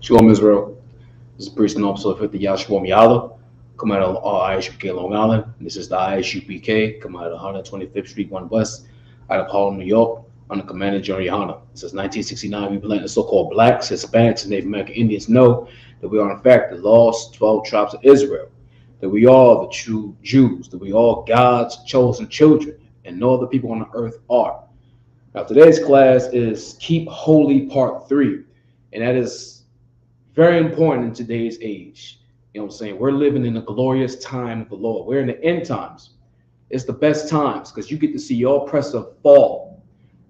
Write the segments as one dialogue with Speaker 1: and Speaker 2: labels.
Speaker 1: Shalom Israel. This is Priest and Officer 50 Yahshua Miala. Come out of ISUPK Long Island. This is the ISUPK. Come out of 125th Street, 1 West, out of Harlem, New York, under Commander General Yohana. Since 1969, we've been letting the so-called blacks, Hispanics, and Native American Indians know that we are in fact the lost 12 tribes of Israel, that we are the true Jews, that we are God's chosen children, and no other people on the earth are. Now, today's class is Keep Holy Part 3, and that is very important in today's age. You know what I'm saying? We're living in a glorious time of the Lord. We're in the end times. It's the best times because you get to see your oppressor fall.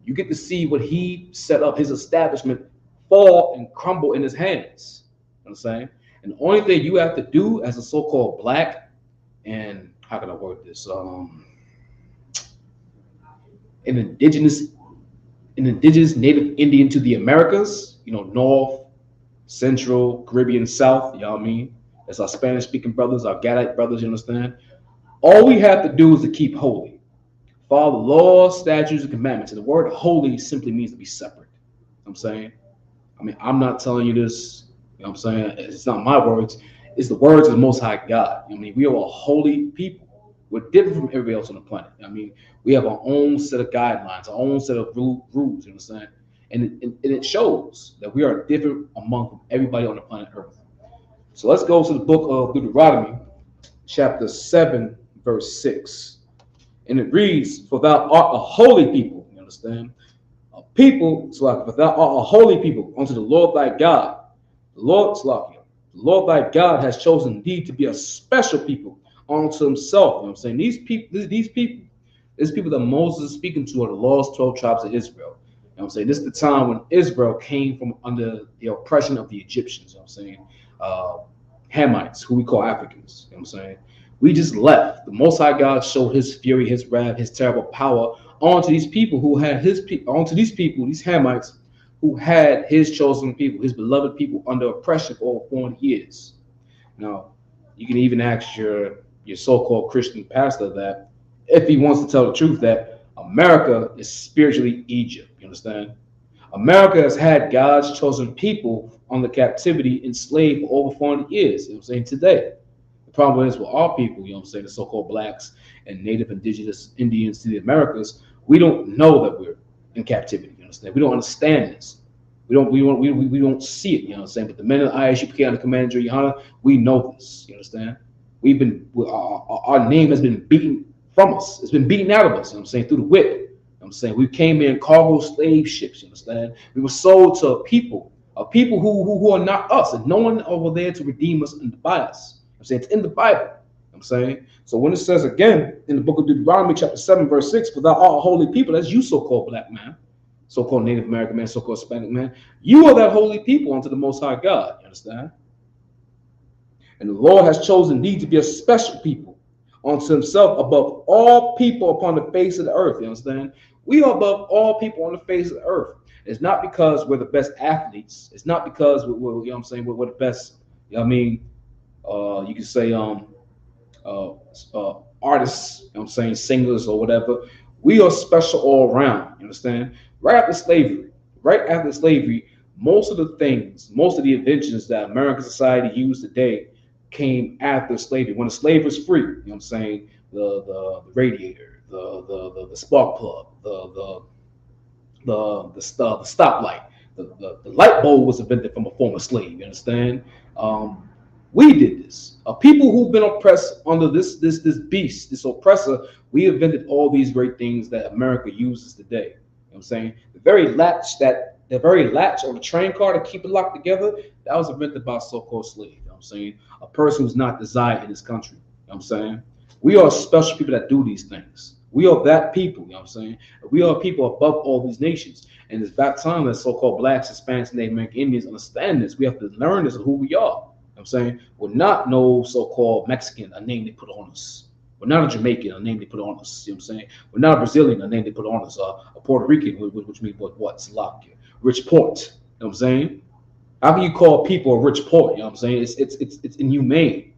Speaker 1: You get to see what he set up, his establishment, fall and crumble in his hands. You know what I'm saying? And the only thing you have to do as a so-called black, and how can I word this? An indigenous Native Indian to the Americas, North, Central, Caribbean, South, you know what I mean? That's our Spanish-speaking brothers, our Gadite brothers, you understand? All we have to do is to keep holy. Follow the laws, statutes, and commandments. And the word holy simply means to be separate. You know what I'm saying? I mean, I'm not telling you this, you know what I'm saying? It's not my words. It's the words of the Most High God. I mean, we are a holy people. We're different from everybody else on the planet. I mean, we have our own set of guidelines, our own set of rules, you understand? And it shows that we are different among everybody on the planet Earth. So let's go to the book of Deuteronomy, chapter 7, verse 6. And it reads, "For thou art a holy people," you understand? A people, for thou art a holy people unto the Lord thy God. The Lord thy God has chosen thee to be a special people unto himself. You know what I'm saying? These people that Moses is speaking to are the lost 12 tribes of Israel. You know what I'm saying? This is the time when Israel came from under the oppression of the Egyptians. You know what I'm saying? Hamites, who we call Africans. You know what I'm saying? We just left. The Most High God showed his fury, his wrath, his terrible power onto these people who had these Hamites, who had his chosen people, his beloved people under oppression for over 400 years. Now, you can even ask your so-called Christian pastor that if he wants to tell the truth, that America is spiritually Egypt. You understand? America has had God's chosen people under captivity, enslaved for over 400 years. You know what I'm saying? Today. The problem is with our people, you know what I'm saying, the so-called blacks and native indigenous Indians to the Americas, we don't know that we're in captivity. You understand? We don't understand this. We don't see it, you know what I'm saying? But the men of the ISUPK under Commander Yohana, we know this. You understand? Our name has been beaten from us. It's been beaten out of us, you know what I'm saying, through the whip. You know what I'm saying? We came in cargo slave ships, you understand? We were sold to a people who are not us, and no one over there to redeem us and to buy us. You know I'm saying? It's in the Bible. You know I'm saying? So when it says again in the book of Deuteronomy, chapter 7, verse 6, "For thou art a holy people," that's you, so-called black man, so-called Native American man, so-called Hispanic man. You are that holy people unto the Most High God. You understand? And the Lord has chosen thee to be a special people unto himself above all people upon the face of the earth. You understand? We are above all people on the face of the earth. It's not because we're the best athletes. It's not because we're you know what I'm saying, we're the best, you know what I mean, you can say artists, you know what I'm saying, singers or whatever. We are special all around, you understand? Right after slavery, most of the inventions that American society used today came after slavery. When the slave was free, you know what I'm saying, the radiator, the spark plug, the stoplight, the light bulb was invented from a former slave. You understand? We did this. People who've been oppressed under this beast, this oppressor, we invented all these great things that America uses today. You know what I'm saying? The very latch on the train car to keep it locked together, that was invented by a so-called slave. You know what I'm saying? A person who's not desired in this country. You know what I'm saying? We are special people that do these things. We are that people, you know what I'm saying? We are people above all these nations. And it's about time that so-called blacks, Hispanics, and Native American Indians understand this. We have to learn this of who we are. You know what I'm saying? We're not no so-called Mexican, a name they put on us. We're not a Jamaican, a name they put on us. You know what I'm saying? We're not a Brazilian, a name they put on us. A Puerto Rican, which means what? Slovakia. Rich port. You know what I'm saying? How can you call people a rich port? You know what I'm saying? It's inhumane.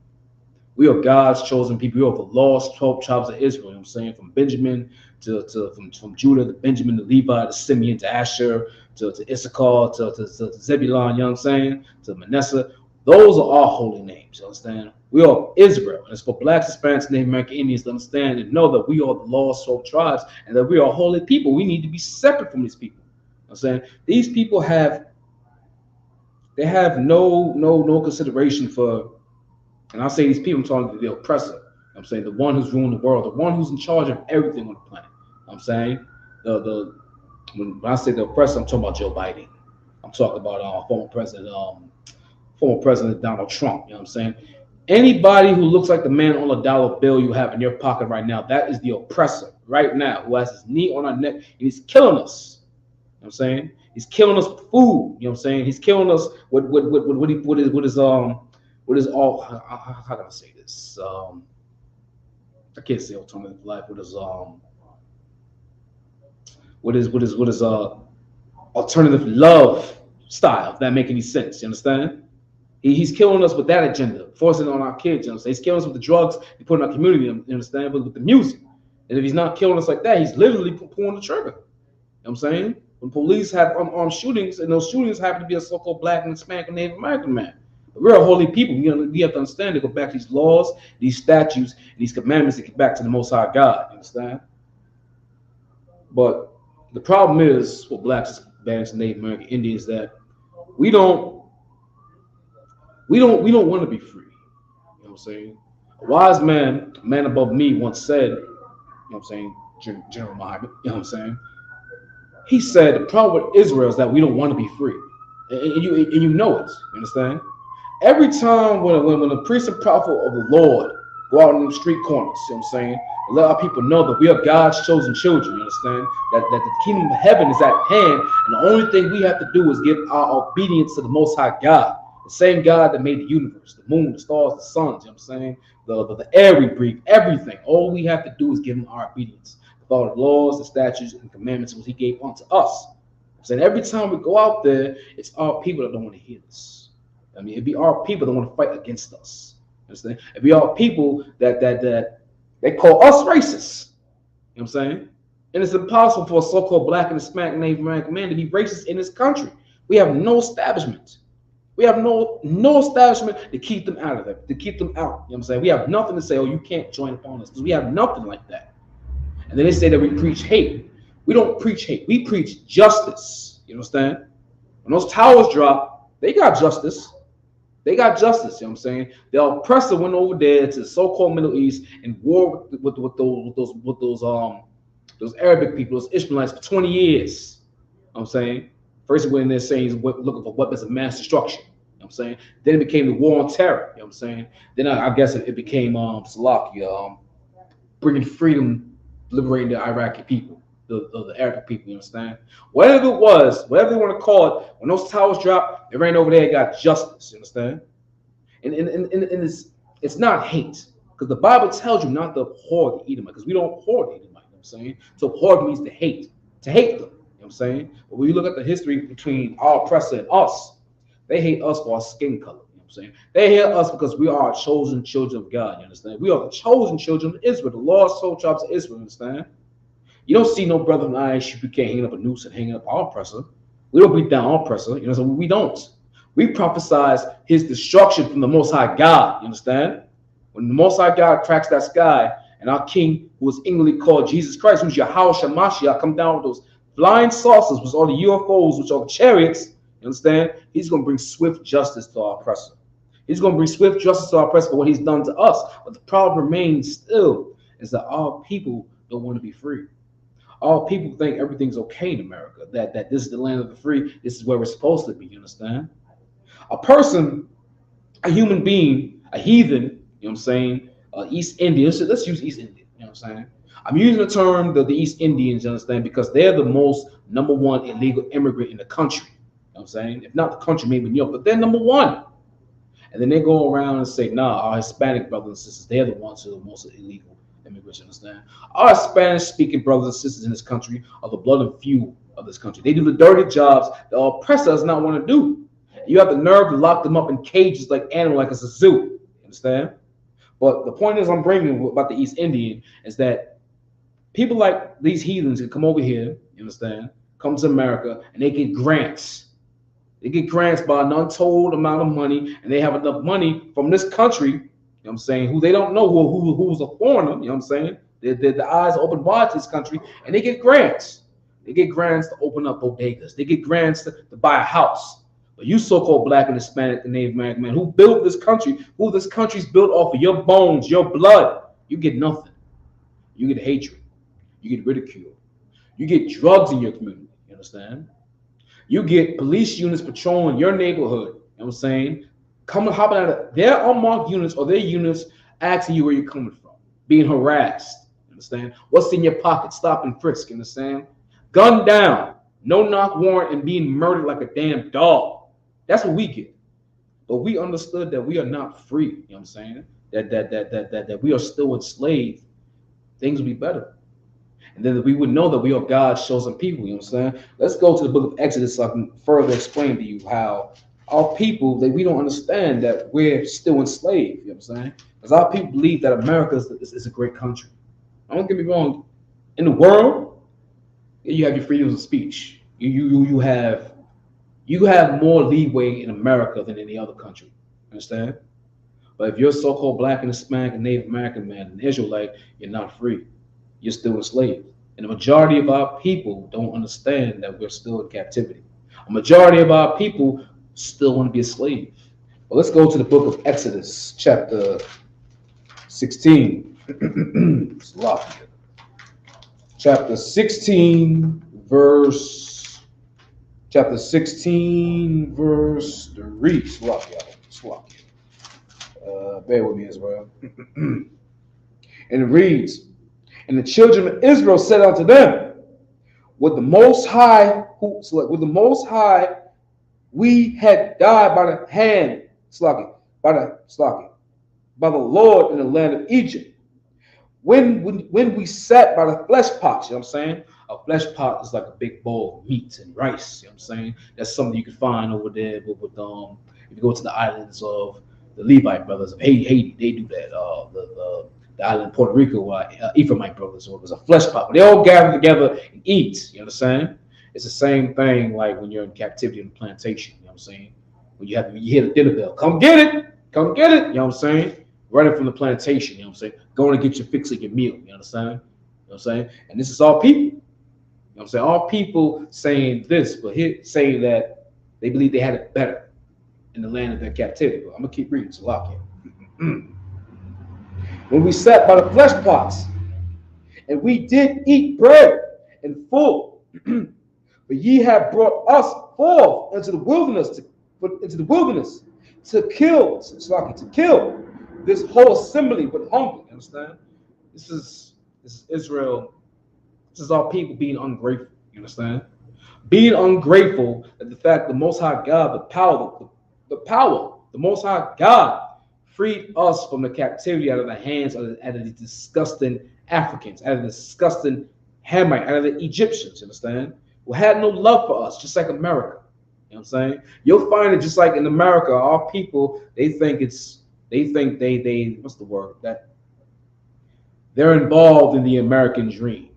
Speaker 1: We are God's chosen people. We are the lost 12 tribes of Israel. You know what I'm saying? From Benjamin from Judah to Benjamin to Levi to Simeon to Asher to Issachar to Zebulon, you know what I'm saying? To Manasseh. Those are our holy names, you understand? We are Israel. And it's for blacks, Hispanics, Native American Indians to understand and know that we are the lost 12 tribes and that we are holy people. We need to be separate from these people. You know what I'm saying? These people have no consideration for, and I say these people, I'm talking to the oppressor. I'm saying the one who's ruling the world, the one who's in charge of everything on the planet. I'm saying when I say the oppressor, I'm talking about Joe Biden. I'm talking about former President Donald Trump. You know what I'm saying? Anybody who looks like the man on a dollar bill you have in your pocket right now, that is the oppressor right now, who has his knee on our neck and he's killing us. You know what I'm saying? He's killing us with food. You know what I'm saying? He's killing us with his all. How can I say this? I can't say alternative life. With his alternative love style. If that make any sense? You understand? He's killing us with that agenda, forcing it on our kids. You know, he's killing us with the drugs he put in our community. You understand? But with the music, and if he's not killing us like that, he's literally pulling the trigger. You know what I'm saying? When police have unarmed shootings, and those shootings happen to be a so-called black and Hispanic and Native American man. But we're a holy people. We have to understand to go back to these laws, these statutes, and these commandments to get back to the Most High God. You understand? But the problem is for blacks, Hispanics, and Native American Indians that we don't want to be free. You know what I'm saying? A wise man, a man above me, once said, you know what I'm saying, General Muhammad, you know what I'm saying? He said the problem with Israel is that we don't want to be free. And you know it. You understand? Every time when the priest and prophet of the Lord go out in the street corners, you know what I'm saying, and let our people know that we are God's chosen children, you understand? That the kingdom of heaven is at hand, and the only thing we have to do is give our obedience to the Most High God. The same God that made the universe, the moon, the stars, the suns, you know what I'm saying? The air we breathe, everything. All we have to do is give him our obedience. Follow the laws, the statutes, and commandments which he gave unto us. I'm saying every time we go out there, it's our people that don't want to hear this. I mean, it'd be our people that want to fight against us. Understand? It'd be our people that they call us racist. You know what I'm saying? And it's impossible for a so-called black and Hispanic Native American man to be racist in this country. We have no establishment. We have no establishment to keep them out of there, to keep them out. You know what I'm saying? We have nothing to say, oh, you can't join upon us, because we have nothing like that. And then they say that we preach hate. We don't preach hate. We preach justice. You understand? When those towers drop, they got justice. They got justice. You know what I'm saying? The oppressor went over there to the so-called Middle East and war with those Arabic people, those Ishmaelites, for 20 years. You know what I'm saying? First, he went in there saying he's looking for weapons of mass destruction. You know what I'm saying? Then it became the war on terror. You know what I'm saying? Then I guess it became Salakia, bringing freedom, liberating the Iraqi people, the Arabic people. You understand? Whatever it was, whatever they want to call it, when those towers dropped, they ran over there and got justice. You understand? And it's not hate, because the Bible tells you not to abhor the Edomite, because we don't abhor the Edomite. You know what I'm saying? To abhor means to hate them. You know what I'm saying? But when you look at the history between our oppressor and us, they hate us for our skin color. You know what I'm saying? They hate us because we are chosen children of God. You understand? We are the chosen children of Israel, the lost soul tribes of Israel. You understand? You don't see no brother in ISU can't hang up a noose and hang up our oppressor. We don't beat down our oppressor. You know, so we don't. We prophesize his destruction from the Most High God. You understand? When the Most High God cracks that sky and our King, who is English called Jesus Christ, who's Yahweh Shamashiach, come down with those flying saucers, which are the UFOs, which are the chariots, you understand? He's going to bring swift justice to our oppressor. He's going to bring swift justice to our oppressor for what he's done to us. But the problem remains still is that our people don't want to be free. Our people think everything's okay in America, that this is the land of the free, this is where we're supposed to be, you understand? A person, a human being, a heathen, you know what I'm saying, East Indian, let's use East Indian, you know what I'm saying? I'm using the term the East Indians, you understand, because they're the most number one illegal immigrant in the country. You know what I'm saying? If not the country, maybe New York, but they're number one. And then they go around and say, nah, our Hispanic brothers and sisters, they're the ones who are the most illegal immigrants, you understand? Our Spanish-speaking brothers and sisters in this country are the blood and fuel of this country. They do the dirty jobs the oppressor does not want to do. You have the nerve to lock them up in cages like animals, like it's a zoo. You understand? But the point is, I'm bringing about the East Indian is that people like these heathens can come over here, you understand, come to America, and they get grants. They get grants by an untold amount of money, and they have enough money from this country, you know what I'm saying, who they don't know who's a foreigner, you know what I'm saying? The eyes are open wide to this country, and they get grants. They get grants to open up bodegas. They get grants to buy a house. But you so-called black and Hispanic and Native American man who built this country, who this country's built off of your bones, your blood, you get nothing. You get hatred. You get ridicule. You get drugs in your community. You understand? You get police units patrolling your neighborhood. You know what I'm saying? Coming, hopping out of their unmarked units or their units asking you where you're coming from, being harassed. You understand? What's in your pocket? Stop and frisk. You understand? Gunned down, no knock warrant, and being murdered like a damn dog. That's what we get. But we understood that we are not free. You know what I'm saying? That we are still enslaved. Things would be better. And then we would know that we are God's chosen people. You know what I'm saying? Let's go to the book of Exodus so I can further explain to you how our people, that we don't understand that we're still enslaved. You know what I'm saying? Because our people believe that America is a great country. Don't get me wrong. In the world, you have your freedoms of speech. You have more leeway in America than any other country. Understand? But if you're so-called black and Hispanic and Native American man and Israelite, you're not free. You're still enslaved. And the majority of our people don't understand that we're still in captivity. A majority of our people still want to be a slave. Well, let's go to the book of Exodus, chapter 16. Chapter 16, verse 3. Bear with me as well. And it reads, and the children of Israel said unto them, with the Most High, we had died by the hand, by the Lord in the land of Egypt. When we sat by the flesh pots, you know what I'm saying? A flesh pot is like a big bowl of meat and rice, you know what I'm saying? That's something you can find over there with if you go to the islands of the Levite brothers of Haiti, they do that. The island of Puerto Rico, Ephraimite brothers, or it was a flesh pot. But they all gather together and eat, you understand? It's the same thing like when you're in captivity in a plantation, you know what I'm saying? When you hear the dinner bell, come get it, you know what I'm saying? Running from the plantation, you know what I'm saying? Going to get your fix of your meal, you understand? You know what I'm saying? And this is all people. You know what I'm saying? All people saying this, but here saying that they believe they had it better in the land of their captivity. But I'm gonna keep reading, so lock in. When we sat by the flesh pots, and we did eat bread and full, but ye have brought us forth into the wilderness to kill this whole assembly with hunger. You understand? This is Israel. This is our people being ungrateful. You understand? Being ungrateful at the fact the Most High God, the Most High God freed us from the captivity out of the hands of the disgusting Africans, out of the disgusting Hamite, out of the Egyptians. You understand? Who had no love for us, just like America. You know what I'm saying? You'll find it just like in America, our people, they think what's the word? That they're involved in the American dream.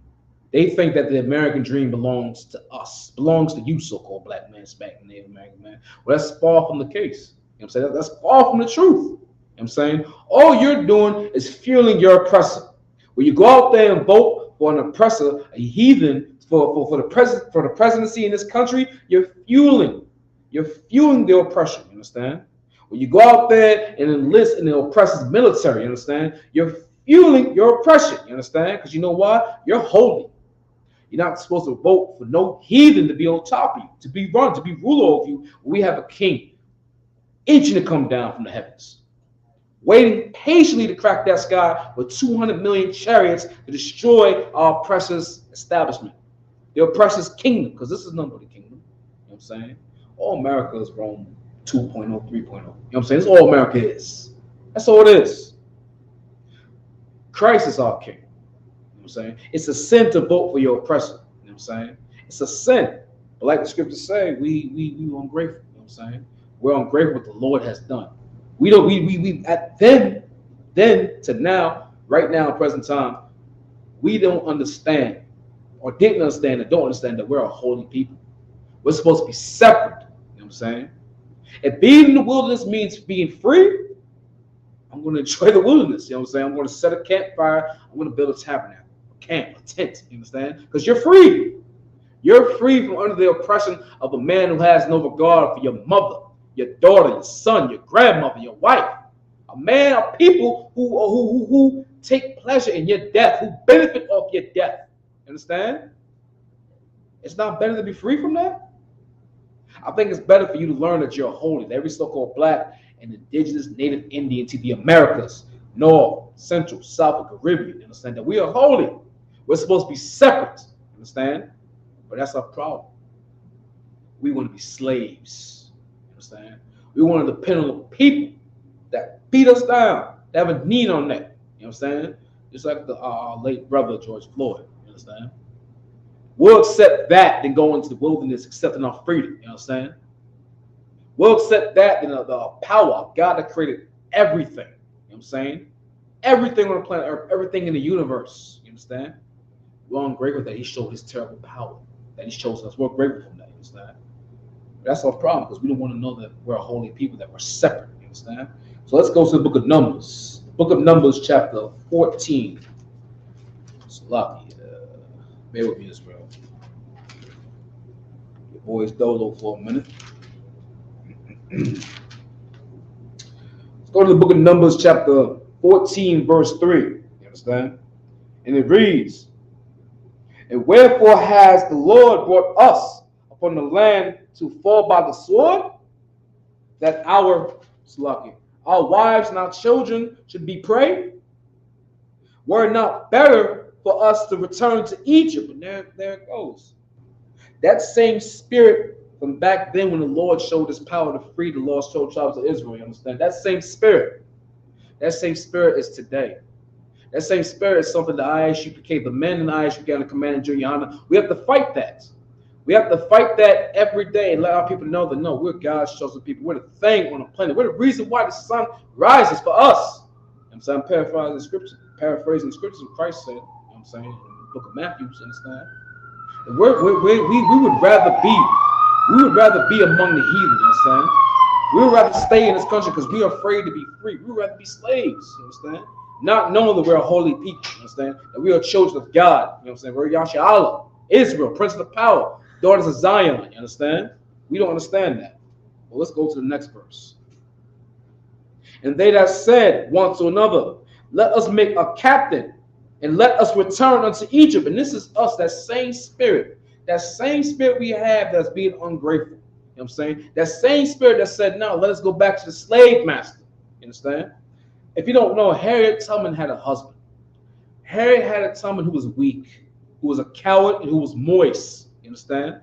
Speaker 1: They think that the American dream belongs to us, belongs to you, so-called black man, Hispanic, Native American man. Well, that's far from the case. You know what I'm saying? That's far from the truth. You know what I'm saying? All you're doing is fueling your oppressor. When you go out there and vote for an oppressor, a heathen, for the presidency in this country, you're fueling the oppression. You understand? When you go out there and enlist in the oppressor's military, you understand? You're fueling your oppression. You understand? Because you know what? You're holy. You're not supposed to vote for no heathen to be on top of you, to be ruler over you. We have a king itching to come down from the heavens, waiting patiently to crack that sky with 200 million chariots to destroy our oppressor's establishment, the oppressor's kingdom, because this is none but the kingdom. You know what I'm saying? All America is Rome 2.0, 3.0. You know what I'm saying? That's all America is. That's all it is. Christ is our king. You know what I'm saying? It's a sin to vote for your oppressor. You know what I'm saying? It's a sin. But like the scriptures say, we ungrateful. You know what I'm saying? We're ungrateful what the Lord has done. We don't. We at then then to now, right now, present time, we don't understand or didn't understand and don't understand that we're a holy people. We're supposed to be separate. You know what I'm saying? If being in the wilderness means being free, I'm going to enjoy the wilderness. You know what I'm saying? I'm going to set a campfire. I'm going to build a tabernacle, a camp, a tent. You understand? Because you're free. You're free from under the oppression of a man who has no regard for your mother, your daughter, your son, your grandmother, your wife. A man of people who take pleasure in your death, who benefit off your death. Understand? It's not better to be free from that? I think it's better for you to learn that you're holy, that every so-called black and indigenous native Indian to the Americas, North, Central, South, and Caribbean, you understand that we are holy. We're supposed to be separate, understand? But that's our problem. We want to be slaves, you understand? We want to depend on the people that beat us down, that have a knee on that, you know what I'm saying? Just like the late brother, George Floyd, you understand? We'll accept that than go into the wilderness accepting our freedom, you know what I'm saying? We'll accept that than the power of God that created everything, you know what I'm saying? Everything on the planet Earth, everything in the universe, you understand? We're ungrateful that he showed his terrible power, that he's chosen us. We're grateful for that, you understand? But that's our problem because we don't want to know that we're a holy people, that we're separate, you understand? So let's go to the book of Numbers. The book of Numbers, chapter 14. It's lucky. Bear with me, Israel. Your boy's dolo for a minute. Let's go to the book of Numbers, chapter 14, verse 3. You understand? And it reads, and wherefore has the Lord brought us upon the land to fall by the sword, that our wives and our children should be prey? Were it not better for us to return to Egypt? And there it goes. That same spirit from back then when the Lord showed his power to free the lost tribes of Israel, you understand? That same spirit is today. That same spirit is something the ISUPK, the men in the ISUPK and the command in junior honor, we have to fight that. We have to fight that every day and let our people know that no, we're God's chosen people. We're the thing on the planet. We're the reason why the sun rises for us. You know what I'm saying? I'm paraphrasing the scriptures of Christ said, you know what I'm saying, in the book of Matthew, you understand? And we would rather be among the heathen, you understand? We would rather stay in this country because we are afraid to be free. We would rather be slaves, you understand? Not knowing that we're a holy people, you understand? That we are children of God, you know what I'm saying? We're Yasha Israel, Prince of Power, daughters of Zion, you understand? We don't understand that. Well, let's go to the next verse. And they that said one to another, let us make a captain, and let us return unto Egypt. And this is us, that same spirit we have that's being ungrateful. You know what I'm saying? That same spirit that said, no, let us go back to the slave master. You understand? If you don't know, Harriet Tubman had a husband. Harriet had a Tubman who was weak, who was a coward, and who was moist. You understand?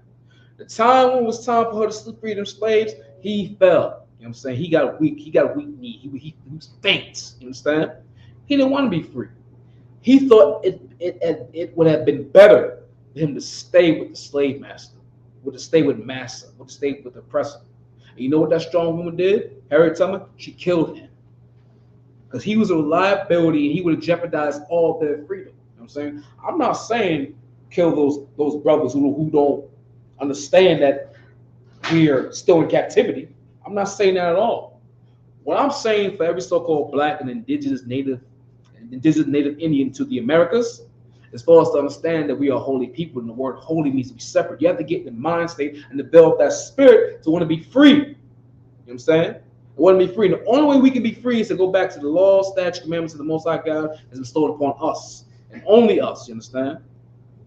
Speaker 1: The time when it was time for her to free them slaves, he fell. You know what I'm saying? He got a weak knee. He was faint. You understand? He didn't want to be free. He thought it would have been better for him to stay with the slave master, to stay with massa, to stay with the oppressor. And you know what that strong woman did? Harriet Tubman? She killed him. Because he was a liability and he would have jeopardized all their freedom. You know what I'm saying? I'm not saying kill those brothers who don't understand that we're still in captivity. I'm not saying that at all. What I'm saying for every so-called black and indigenous native Indian to the Americas is for us to understand that we are holy people, and the word holy means to be separate. You have to get in the mind state and develop that spirit to want to be free. You know what I'm saying? I want to be free. And the only way we can be free is to go back to the law, statute, commandments of the Most High God is bestowed upon us and only us. You understand?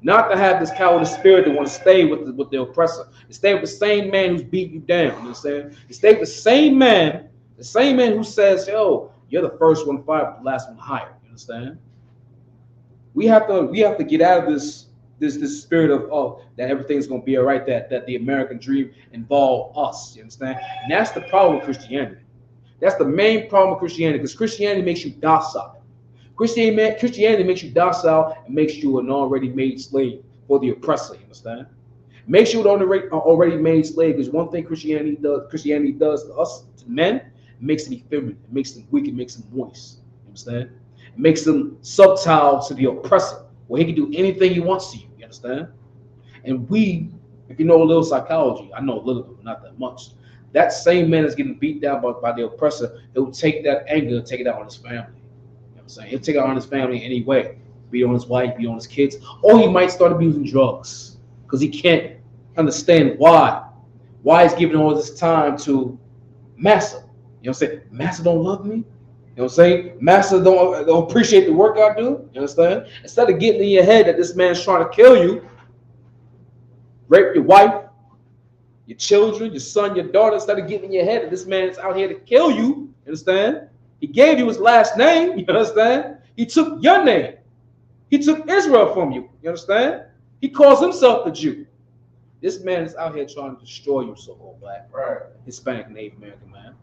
Speaker 1: Not to have this cowardly spirit that want to stay with the oppressor. To stay with the same man who's beating you down. You understand? To stay with the same man who says, "Yo, you're the first one fired, but the last one hired." You understand? We have to get out of this spirit of that everything's gonna be all right, that the American dream involve us. You understand? And that's the problem with Christianity. That's the main problem with Christianity, because Christianity makes you docile. Christianity makes you docile and makes you an already made slave for the oppressor. You understand? Makes you an already made slave. Because one thing Christianity does to us, to men, it makes them effeminate, it makes them weak, it makes them moist. You know what I'm understand? It makes him subtile to the oppressor, where he can do anything he wants to you. You understand? And we, if you know a little psychology, I know a little bit, not that much. That same man is getting beat down by the oppressor. He'll take that anger, take it out on his family. You know what I'm saying? He'll take it out on his family anyway. Be on his wife, be on his kids, or he might start abusing drugs because he can't understand why. Why he's giving all this time to Massa. You know what I'm saying? Massa don't love me. You know what I'm saying? Massa don't appreciate the work I do. You understand? Instead of getting in your head that this man's trying to kill you, rape your wife, your children, your son, your daughter, instead of getting in your head that this man is out here to kill you, you understand? He gave you his last name, you understand? He took your name. He took Israel from you, you understand? He calls himself the Jew. This man is out here trying to destroy you, so-called black,
Speaker 2: Right.
Speaker 1: Hispanic, Native American man.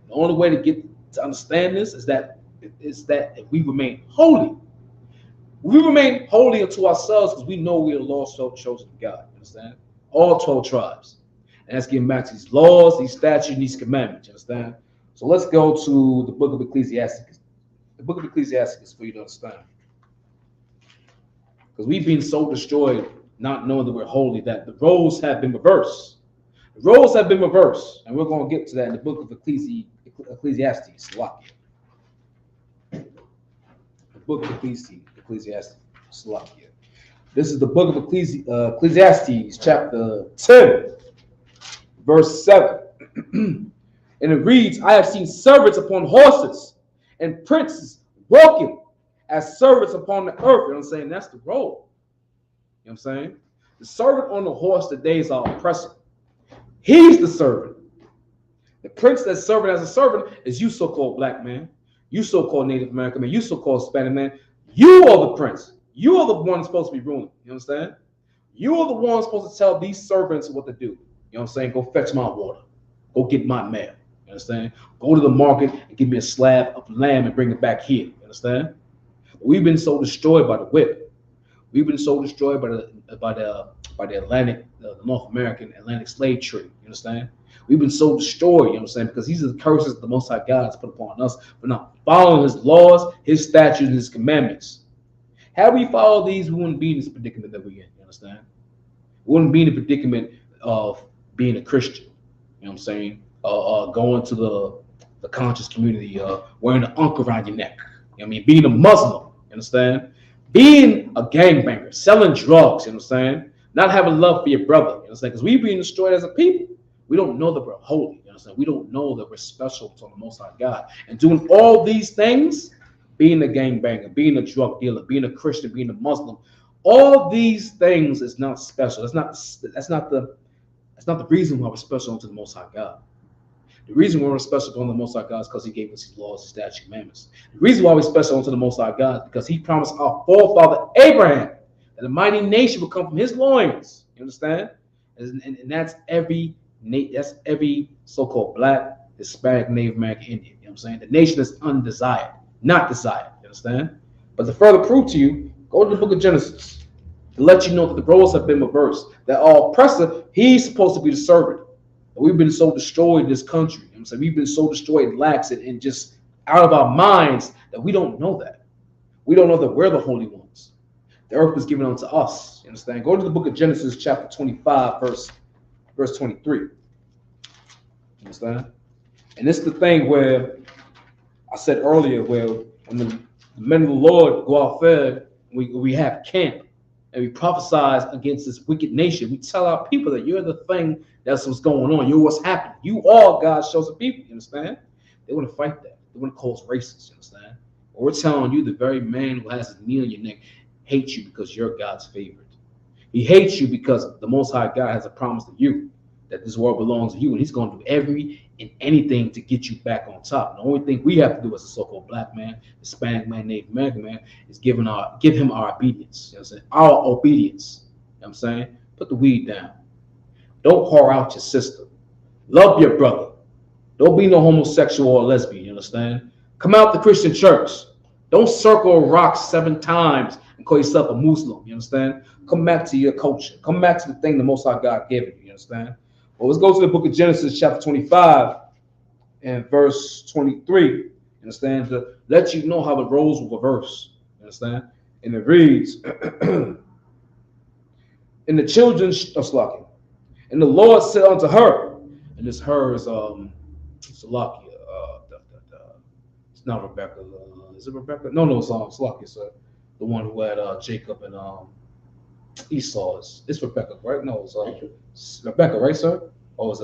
Speaker 1: The only way to get to understand this is that if we remain holy. We remain holy unto ourselves because we know we are the lost chosen of God. You understand? All 12 tribes. And that's getting back to these laws, these statutes, and these commandments. You understand? So let's go to the book of Ecclesiastes. The book of Ecclesiastes for you to understand. Because we've been so destroyed, not knowing that we're holy, that the roles have been reversed. The roles have been reversed. And we're going to get to that in the book of Ecclesiastes. The book of Ecclesiastes. This is the book of Ecclesiastes, chapter 10, verse 7. And it reads, I have seen servants upon horses and princes walking as servants upon the earth. You know what I'm saying? That's the role. You know what I'm saying? The servant on the horse today is our oppressor. He's the servant. The prince that's serving as a servant is you, so-called black man. You, so-called Native American man. You, so-called Hispanic man. You are the prince. You are the one supposed to be ruling. You understand? You are the one supposed to tell these servants what to do. You know what I'm saying? Go fetch my water. Go get my mail. You understand? Go to the market and give me a slab of lamb and bring it back here. You understand? We've been so destroyed by the whip. We've been so destroyed by the Atlantic, the North American Atlantic slave trade. You understand? We've been so destroyed, you know what I'm saying? Because these are the curses the Most High God has put upon us for not following his laws, his statutes, and his commandments. Had we followed these, we wouldn't be in this predicament that we're in, you understand? We wouldn't be in the predicament of being a Christian, you know what I'm saying? Going to the conscious community, wearing an ankh around your neck, you know what I mean? Being a Muslim, you understand? Being a gangbanger, selling drugs, you know what I'm saying? Not having love for your brother, you know what I'm saying? Because we're being destroyed as a people. We don't know that we're holy, you know what I'm saying? We don't know that we're special to the Most High God. And doing all these things, being a gangbanger, being a drug dealer, being a Christian, being a Muslim, all these things is not special. That's not the reason why we're special unto the Most High God. The reason why we're special unto the Most High God is because he gave us his laws, his statutes, commandments. The reason why we're special unto the Most High God is because he promised our forefather Abraham that a mighty nation would come from his loins. You understand? And that's every so-called black, Hispanic, Native American, Indian. You know what I'm saying? The nation is undesired, not desired. You understand? But to further prove to you, go to the book of Genesis to let you know that the roles have been reversed. That our oppressor, he's supposed to be the servant. We've been so destroyed in this country. You know what I'm saying? We've been so destroyed, lax, and just out of our minds that we don't know that. We don't know that we're the holy ones. The earth was given unto us. You understand? Go to the book of Genesis, chapter 25, verse 23. You understand? And this is the thing where I said earlier, where when the men of the Lord go out there, we have camp and we prophesize against this wicked nation. We tell our people that you're the thing that's what's going on. You're what's happening. You are God's chosen people. You understand? They want to fight that. They want to cause racists. You understand? But we're telling you, the very man who has his knee on your neck hates you because you're God's favorite. He hates you because the Most High God has a promise to you that this world belongs to you, and he's going to do every and anything to get you back on top. The only thing we have to do as a so-called black man, Hispanic man, Native American man, is give him our obedience. You know what I'm saying? Our obedience. You know what I'm saying? Put the weed down. Don't whore out your sister. Love your brother. Don't be no homosexual or lesbian. You understand? Come out the Christian church. Don't circle rocks 7 times and call yourself a Muslim. You understand? Come back to your culture. Come back to the thing the Most High God gave you. You understand? Well, let's go to the book of Genesis, chapter 25, and verse 23. You understand? To Let you know how the roles will reverse. You understand? And it reads, and the children of Slakia. And the Lord said unto her, and this her is Salakia. It's not Rebecca. Is it Rebecca? No, no, it's Salakia, sir. The one who had Jacob and Esau. It's Rebecca, right? No, it's Rebecca, right, sir? Or was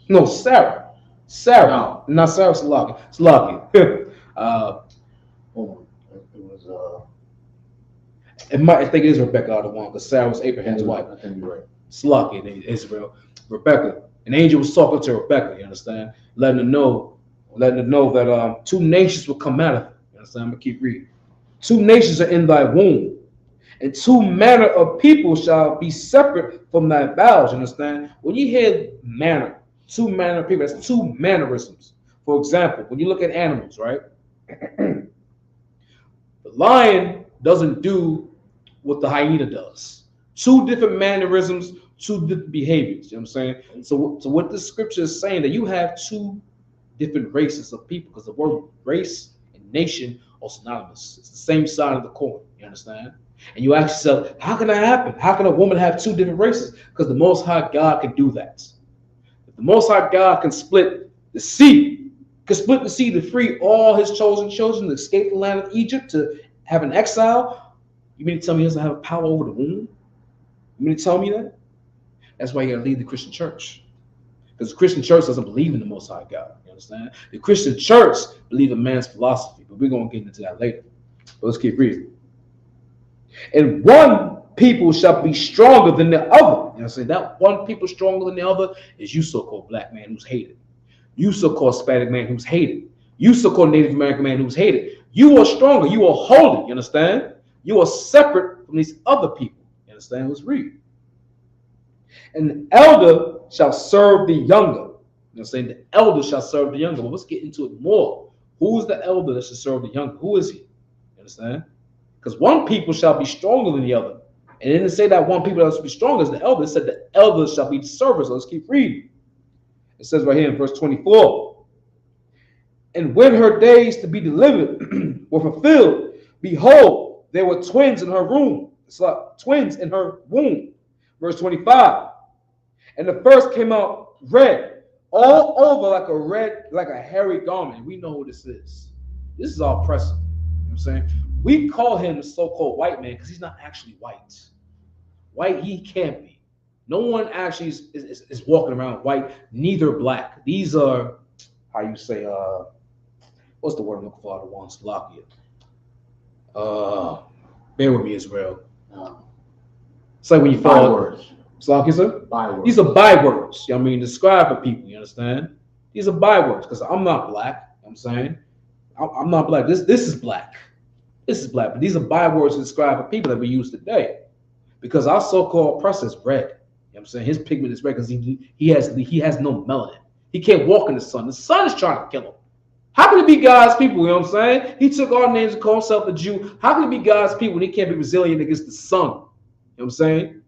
Speaker 1: no Sarah? Sarah, no. Not Sarah. Salakia. Salakia.
Speaker 2: Hold on. It was
Speaker 1: I think it is Rebecca the one because Sarah was Abraham's wife.
Speaker 2: I think you're right.
Speaker 1: Slucky in Israel. Rebecca. An angel was talking to Rebecca, you understand? Letting her know that two nations will come out of her. You understand? I'm gonna keep reading. Two nations are in thy womb, and two manner of people shall be separate from thy bowels. You understand? When you hear manner, two manner of people, that's two mannerisms. For example, when you look at animals, right? The lion doesn't do what the hyena does. Two different mannerisms, two different behaviors. You know what I'm saying? So what the scripture is saying that you have two different races of people because the word race and nation are synonymous. It's the same side of the coin. You understand? And you ask yourself, how can that happen? How can a woman have two different races? Because the Most High God can do that. If the Most High God can split the sea, to free all his chosen children to escape the land of Egypt, to have an exile, you mean to tell me he doesn't have a power over the womb? You mean to tell me that? That's why you gotta leave the Christian church. Because the Christian church doesn't believe in the Most High God. You understand? The Christian church believes in man's philosophy, but we're gonna get into that later. But let's keep reading. And one people shall be stronger than the other. You know what I'm saying? That one people stronger than the other is you so-called black man who's hated. You so-called Hispanic man who's hated. You so-called Native American man who's hated. You are stronger. You are holy. You understand? You are separate from these other people. You understand? Let's read. And the elder shall serve the younger. You know what I'm saying? The elder shall serve the younger. But let's get into it more. Who is the elder that should serve the younger? Who is he? You understand? Because one people shall be stronger than the other. And it didn't say that one people that should be stronger as the elder. It said the elder shall be the servant. So let's keep reading. It says right here in verse 24. And when her days to be delivered were fulfilled, behold, there were twins in her womb. It's like twins in her womb. Verse 25. And the first came out red, all over like a hairy garment. We know who this is. This is our oppressor. You know what I'm saying? We call him the so-called white man because he's not actually white. White, he can't be. No one actually is walking around white, neither black. These are, how you say, what's the word I'm looking for? The one Slovakia. Bear with me, Israel. It's like when you follow
Speaker 2: words.
Speaker 1: Slovakia, sir?
Speaker 2: Bywords.
Speaker 1: These are bywords. I mean, describe for people. You understand? These are bywords because I'm not black. You know what I'm saying I'm not black. This is black. This is black. But these are bywords to describe for people that we use today. Because our so-called oppressor is red. You know what I'm saying? His pigment is red because he has no melanin. He can't walk in the sun. The sun is trying to kill him. How can it be God's people? You know what I'm saying? He took our names and called himself a Jew. How can it be God's people when he can't be resilient against the sun? You know what I'm saying?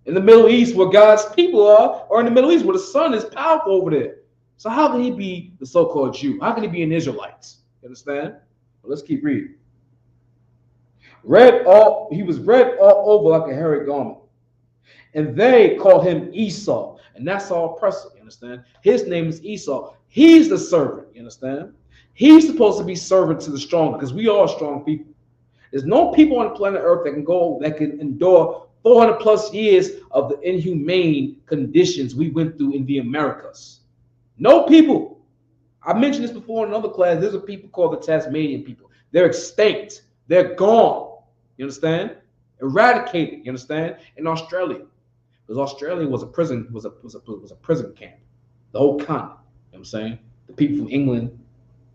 Speaker 1: In the Middle East, where God's people are, or in the Middle East, where the sun is powerful over there. So how can he be the so-called Jew? How can he be an Israelite? You understand? Well, let's keep reading. He was red all over like a hairy garment. And they called him Esau. And that's our oppressor, you understand? His name is Esau. He's the servant, you understand? He's supposed to be servant to the strong because we are strong people. There's no people on the planet Earth that can endure 400 plus years of the inhumane conditions we went through in the Americas. No people. I mentioned this before in another class. There's a people called the Tasmanian people. They're extinct. They're gone. You understand? Eradicated. You understand? In Australia, because Australia was a prison camp. The whole continent. You know what I'm saying? The people from England,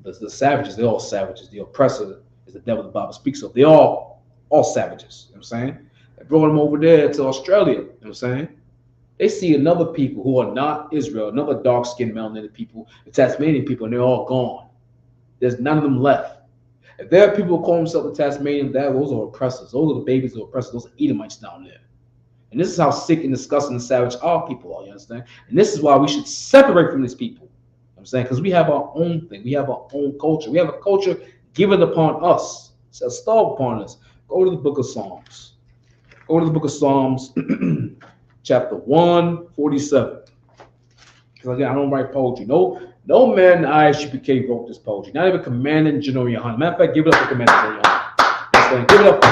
Speaker 1: the savages, they're all savages. The oppressor is the devil the Bible speaks of. They're all savages. You know what I'm saying? They brought them over there to Australia. You know what I'm saying? They see another people who are not Israel, another dark-skinned melanated people, the Tasmanian people, and they're all gone. There's none of them left. If there are people who call themselves the Tasmanian, those are oppressors. Those are the babies of oppressors. Those are Edomites down there. And this is how sick and disgusting and savage our people are, you understand? And this is why we should separate from these people. You know what I'm saying? Because we have our own thing. We have our own culture. We have a culture given upon us. It's installed upon us. Go to the book of Psalms. Go to the book of Psalms, chapter 147. Because again, I don't write poetry. No man in ISUPK wrote this poetry. Not even Commanding General Yohana. Matter of fact, give it up for Commanding General Yohana. Give it up.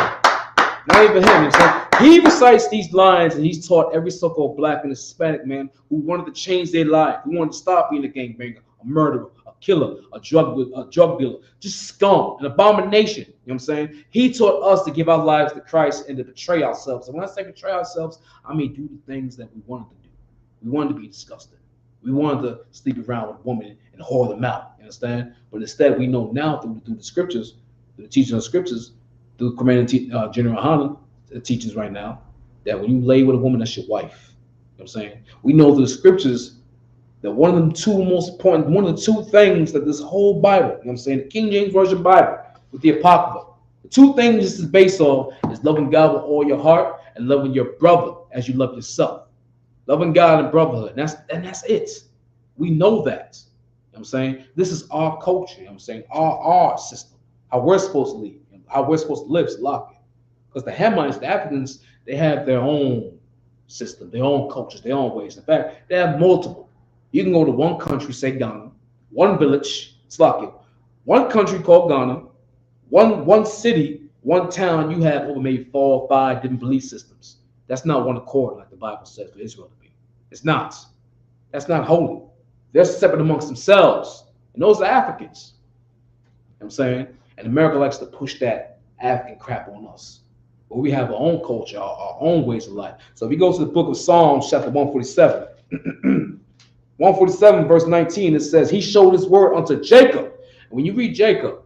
Speaker 1: Not even him. You know, he recites these lines and he's taught every so-called black and Hispanic man who wanted to change their life, who wanted to stop being a gangbanger, a murderer, a killer, a drug dealer, just scum, an abomination. You know what I'm saying? He taught us to give our lives to Christ and to betray ourselves. And when I say betray ourselves, I mean do the things that we wanted to do. We wanted to be disgusted. We wanted to sleep around with a woman and whore them out. You understand? But instead, we know now through the scriptures, through the teaching of scriptures, through Commanding General Yohana, the teachings right now, that when you lay with a woman, that's your wife. You know what I'm saying? We know through the scriptures that one of them two most important, one of the two things that this whole Bible, you know what I'm saying, the King James Version Bible with the Apocrypha, the two things this is based on is loving God with all your heart and loving your brother as you love yourself. Loving God and brotherhood. And that's it. We know that. You know what I'm saying? This is our culture. You know what I'm saying? Our system. How we're supposed to live. How we're supposed to live is locked. Because the Hamites, the Africans, they have their own system, their own cultures, their own ways. In fact, they have multiple. You can go to one country, say Ghana, one village, Slovakia, one country called Ghana, one city, one town, you have over maybe 4 or 5 different belief systems. That's not one accord like the Bible says for Israel to be. It's not. That's not holy. They're separate amongst themselves. And those are Africans. You know what I'm saying? And America likes to push that African crap on us. But we have our own culture, our own ways of life. So if you go to the book of Psalms, chapter 147, 147, verse 19, it says, he showed his word unto Jacob. And when you read Jacob,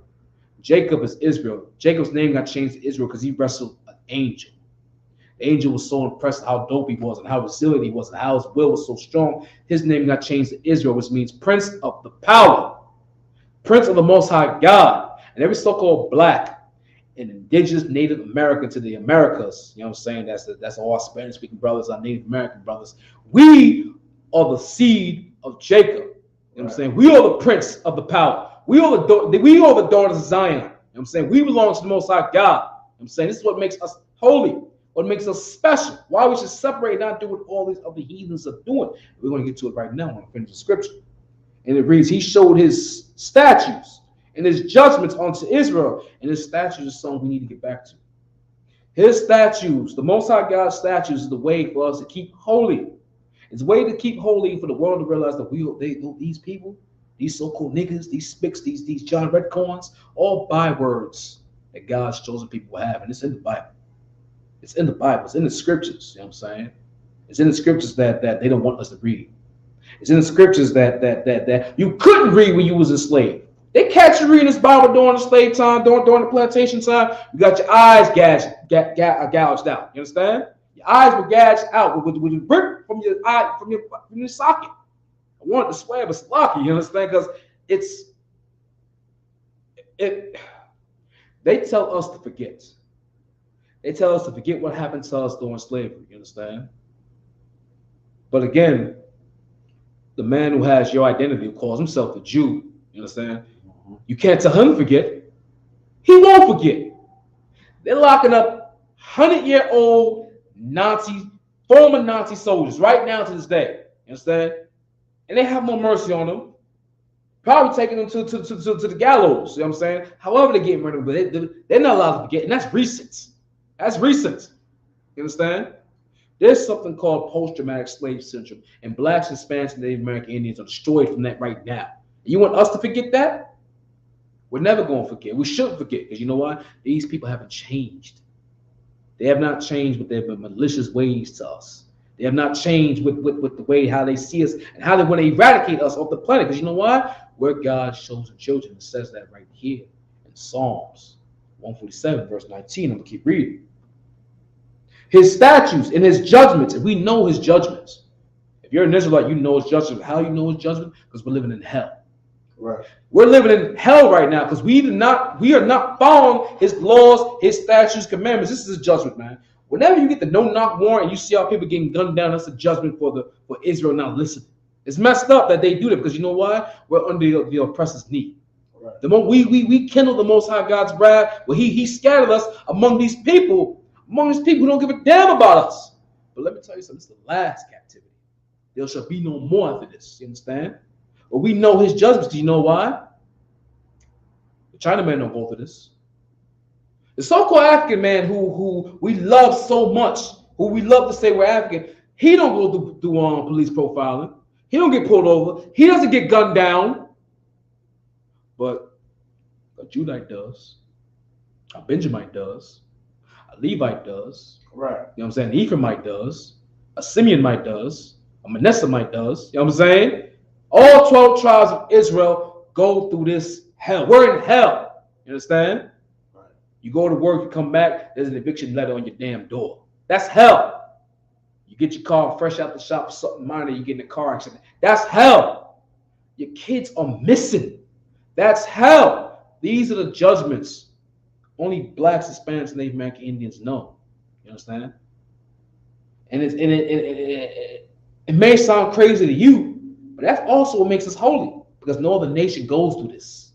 Speaker 1: Jacob is Israel. Jacob's name got changed to Israel because he wrestled an angel. The angel was so impressed how dope he was and how resilient he was and how his will was so strong. His name got changed to Israel, which means Prince of the Power, Prince of the Most High God. And every so-called black and indigenous Native American to the Americas, you know what I'm saying? That's all our Spanish-speaking brothers, our Native American brothers. We are the seed of Jacob. You know what I'm saying? We are the Prince of the Power. We are the daughters of Zion. You know what I'm saying? We belong to the Most High God. You know what I'm saying? This is what makes us holy. What makes us special? Why we should separate, not do what all these other heathens are doing. We're going to get to it right now when I finish the scripture. And it reads, he showed his statutes and his judgments unto Israel. And his statutes is something we need to get back to. His statutes, the Most High God's statutes, is the way for us to keep holy. It's a way to keep holy for the world to realize that these people, these so-called niggas, these spicks, these John Redcorns, all bywords that God's chosen people have. And it's in the Bible. It's in the Bible. It's in the scriptures. You know what I'm saying? It's in the scriptures that they don't want us to read. It's in the scriptures that you couldn't read when you was enslaved. They catch you reading this Bible during the slave time, during the plantation time. You got your eyes gouged out. You understand? Your eyes were gouged out with a brick from your eye, from your socket. I wanted to swear, but it's lucky. You understand? Because they tell us to forget. They tell us to forget what happened to us during slavery, you understand? But again, the man who has your identity, who calls himself a Jew, you understand? You can't tell him to forget. He won't forget. They're locking up 100-year-old former Nazi soldiers right now to this day, you understand? And they have no mercy on them. Probably taking them to the gallows, you know what I'm saying? However they're getting rid of them, but they're not allowed to forget, and that's recent. That's recent. You understand? There's something called post-traumatic slave syndrome, and blacks, Hispanics, and Native American Indians are destroyed from that right now. You want us to forget that? We're never going to forget. We shouldn't forget, because you know what? These people haven't changed. They have not changed with their malicious ways to us. They have not changed with the way how they see us and how they want to eradicate us off the planet. Because you know why? We're God's chosen children. It says that right here in Psalms 147, verse 19. I'm going to keep reading. His statutes and his judgments, and we know his judgments. If you're an Israelite, you know his judgment. How you know his judgment? Because we're living in hell.
Speaker 2: Right.
Speaker 1: We're living in hell right now because we are not following his laws, his statutes, commandments. This is his judgment, man. Whenever you get the no-knock warrant and you see how people getting gunned down, that's a judgment for Israel not listening. It's messed up that they do that because you know why? We're under the oppressor's knee.
Speaker 2: Right.
Speaker 1: The moment we kindle the Most High God's wrath, where He scattered us among these people who don't give a damn about us. But let me tell you something, this is the last captivity. There shall be no more after this. You understand? But we know His judgments because you know why? The Chinaman don't go through this. The so-called African man who we love so much, who we love to say we're African, he don't go through police profiling. He don't get pulled over. He doesn't get gunned down. But a Judite does. A Benjamite does. A Levite does.
Speaker 2: Right.
Speaker 1: You know what I'm saying? An Ephraimite does. A Simeonite does. A Manassehite does. You know what I'm saying? All 12 tribes of Israel go through this hell. We're in hell. You understand?
Speaker 2: Right.
Speaker 1: You go to work, you come back, there's an eviction letter on your damn door. That's hell. You get your car fresh out the shop, something minor, you get in a car accident. That's hell. Your kids are missing. That's hell. These are the judgments only blacks, Hispanics, Native American Indians know. You understand? And it may sound crazy to you, but that's also what makes us holy, because no other nation goes through this.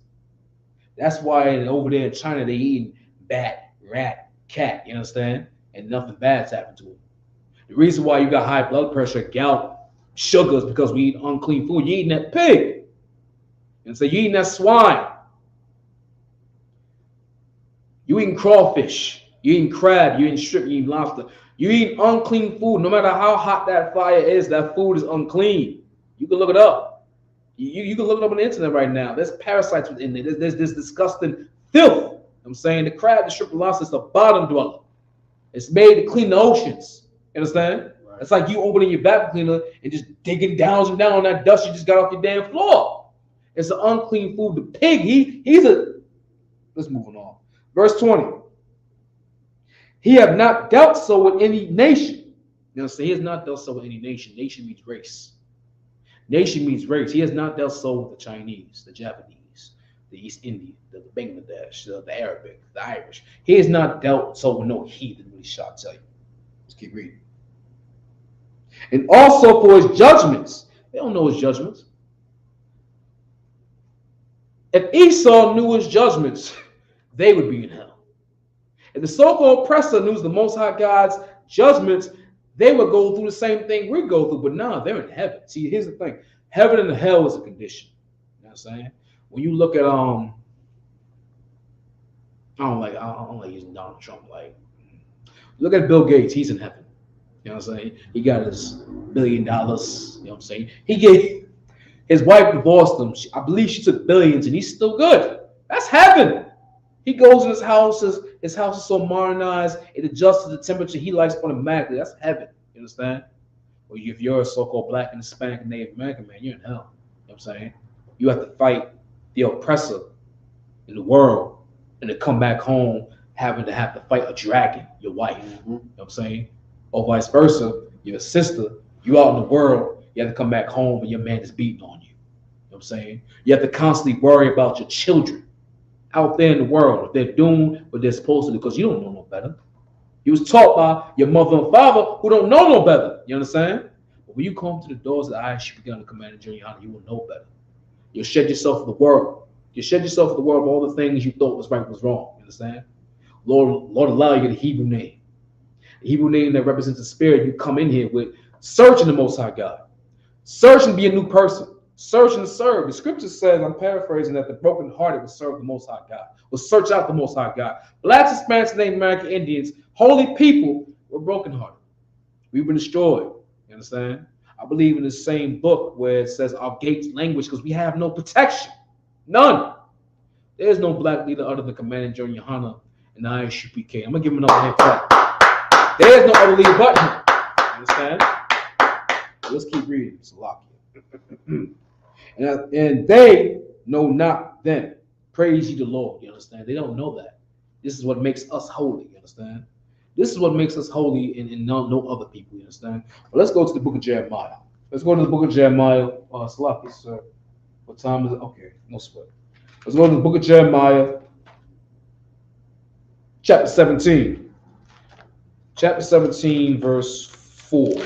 Speaker 1: That's why over there in China they eating bat, rat, cat. You understand? And nothing bad's happened to them. The reason why you got high blood pressure, gout, sugars, because we eat unclean food. You eating that pig, and so you eating that swine. You eating crawfish, you eating crab, you eating shrimp, you eating lobster. You eat unclean food. No matter how hot that fire is, that food is unclean. You can look it up. You can look it up on the internet right now. There's parasites within there. There's disgusting filth. You know what I'm saying? The crab, the shrimp, the lobster is the bottom dweller. It's made to clean the oceans. You understand? Right. It's like you opening your vacuum cleaner and just digging down and down on that dust you just got off your damn floor. It's an unclean food. The pig, he's a... Let's move on. Verse 20. He have not dealt so with any nation. Now, say he has not dealt so with any nation. Nation means race. Nation means race. He has not dealt so with the Chinese, the Japanese, the East Indian, the Bangladesh, the Arabic, the Irish. He has not dealt so with no heathen, what he shall tell you. Let's keep reading. And also for his judgments. They don't know his judgments. If Esau knew his judgments, they would be in hell. If the so-called oppressor knew the Most High God's judgments, they would go through the same thing we go through, but now they're in heaven. See, here's the thing. Heaven and hell is a condition. You know what I'm saying? When you look at I don't like using Donald Trump. Like, look at Bill Gates, he's in heaven. You know what I'm saying? He got his $1 billion, you know what I'm saying? He gave his wife divorced him. I believe she took billions and he's still good. That's heaven. He goes in his house is so modernized, it adjusts to the temperature he likes automatically. That's heaven. You understand? Or if you're a so-called black and Hispanic and Native American man, you're in hell. You know what I'm saying? You have to fight the oppressor in the world and to come back home having to fight a dragon, your wife. You know what I'm saying? Or vice versa, your sister, you out in the world, you have to come back home and your man is beating on you. You know what I'm saying? You have to constantly worry about your children out there in the world, if they're doing what they're supposed to do, because you don't know no better. You was taught by your mother and father who don't know no better. You understand? But when you come to the doors of the ISU begun to command junior honor, you will know better. You'll shed yourself for the world. You shed yourself for the world of all the things you thought was right was wrong. You understand? Lord allow you to get a Hebrew name. The Hebrew name that represents the spirit you come in here with, searching the Most High God. Search and be a new person. Search and serve. The scripture says, I'm paraphrasing, that the brokenhearted will serve the Most High God, will search out the Most High God. Blacks, Hispanics, Native American Indians, holy people, were brokenhearted. We've been destroyed. You understand? I believe in the same book where it says our gates languish because we have no protection. None. There's no black leader other than Commander General Yohana and ISUPK. I'm going to give him another hand clap. There's no other leader but him. You understand? Let's keep reading. It's a lock here. And they know not them. Praise ye the Lord. You understand? They don't know that. This is what makes us holy. You understand? This is what makes us holy and no other people. You understand? But let's go to the book of Jeremiah. Let's go to the book of Jeremiah. Sloppy, sir. What time is it? Okay, no sweat. Let's go to the book of Jeremiah, chapter 17. Chapter 17, verse 4.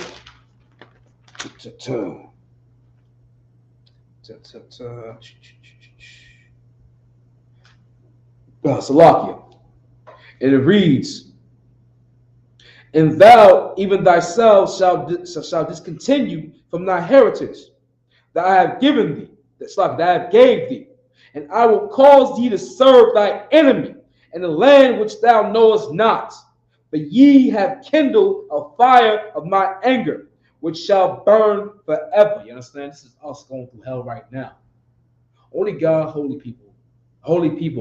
Speaker 1: Salakia. And it reads, and thou even thyself shall discontinue from thy heritage that I have given thee, that I have gave thee, and I will cause thee to serve thy enemy in the land which thou knowest not. But ye have kindled a fire of my anger, which shall burn forever. You understand? This is us going through hell right now. Only God, holy people are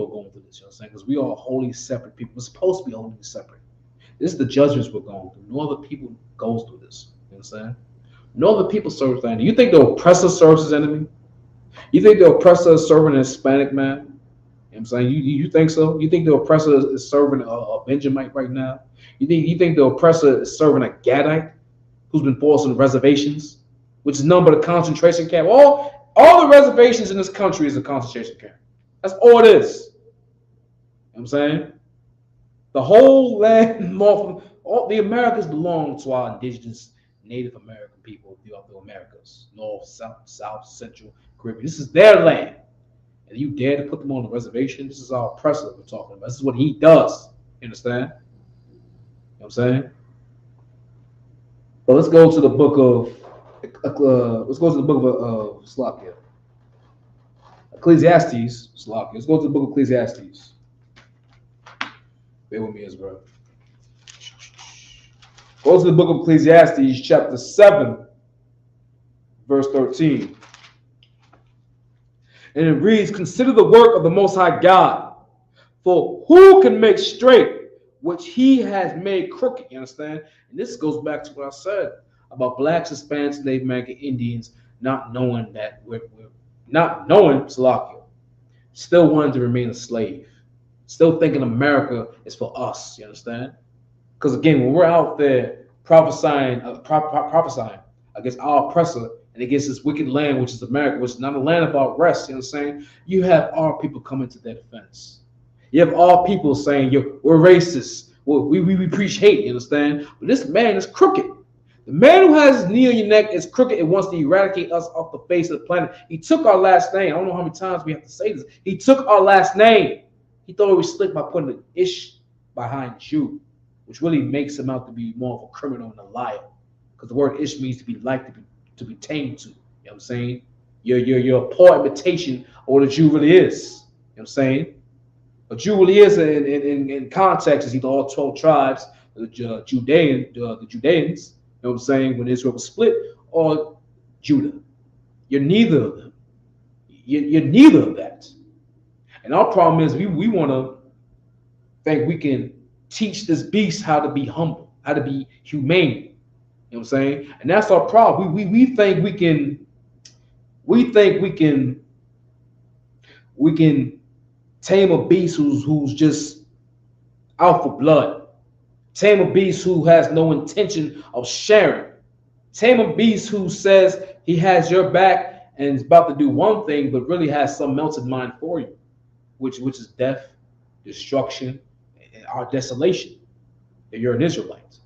Speaker 1: going through this. You understand? Because we are holy, separate people. We're supposed to be holy, separate. This is the judgments we're going through. No other people goes through this. You understand? No other people serve his enemy. You think the oppressor serves his enemy? You think the oppressor is serving a Hispanic man? You know what I'm saying? You think so? You think the oppressor is serving a Benjamite right now? You think the oppressor is serving a Gadite who's been forced on reservations, which is nothing but a concentration camp? All the reservations in this country is a concentration camp. That's all it is. You know what I'm saying? The whole land, all the Americas belong to our indigenous Native American people throughout the Americas, North, South, Central, Caribbean. This is their land. And you dare to put them on the reservation? This is our oppressor we're talking about. This is what he does. You understand? You know what I'm saying? But let's go to the book of Slakia. Ecclesiastes, Slakia. Let's go to the book of Ecclesiastes. Bear with me, Israel. Go to the book of Ecclesiastes, chapter 7, verse 13. And it reads, consider the work of the Most High God, for who can make straight which he has made crooked? You understand? And this goes back to what I said about blacks, Hispanics, Native American Indians not knowing that we're not knowing Salakia, still wanting to remain a slave, still thinking America is for us. You understand? Because again, when we're out there prophesying against our oppressor and against this wicked land, which is America, which is not a land of our rest, you know what I'm saying? You have our people coming to their defense. You have all people saying we're racist. We preach hate, you understand? But this man is crooked. The man who has his knee on your neck is crooked and wants to eradicate us off the face of the planet. He took our last name. I don't know how many times we have to say this. He took our last name. He thought it was slick by putting an ish behind Jew, which really makes him out to be more of a criminal and a liar. Because the word ish means to be liked, to be tamed to. You know what I'm saying? You're a poor imitation of what a Jew really is. You know what I'm saying? A Jew really is in context is either all 12 tribes, the Judeans, you know what I'm saying, when Israel was split, or Judah. You're neither of them. You're neither of that. And our problem is we want to think we can teach this beast how to be humble, how to be humane. You know what I'm saying? And that's our problem. We think we can tame a beast who's just out for blood. Tame a beast who has no intention of sharing. Tame a beast who says he has your back and is about to do one thing, but really has some melted mind for you, which is death, destruction, and our desolation. If you're an Israelite,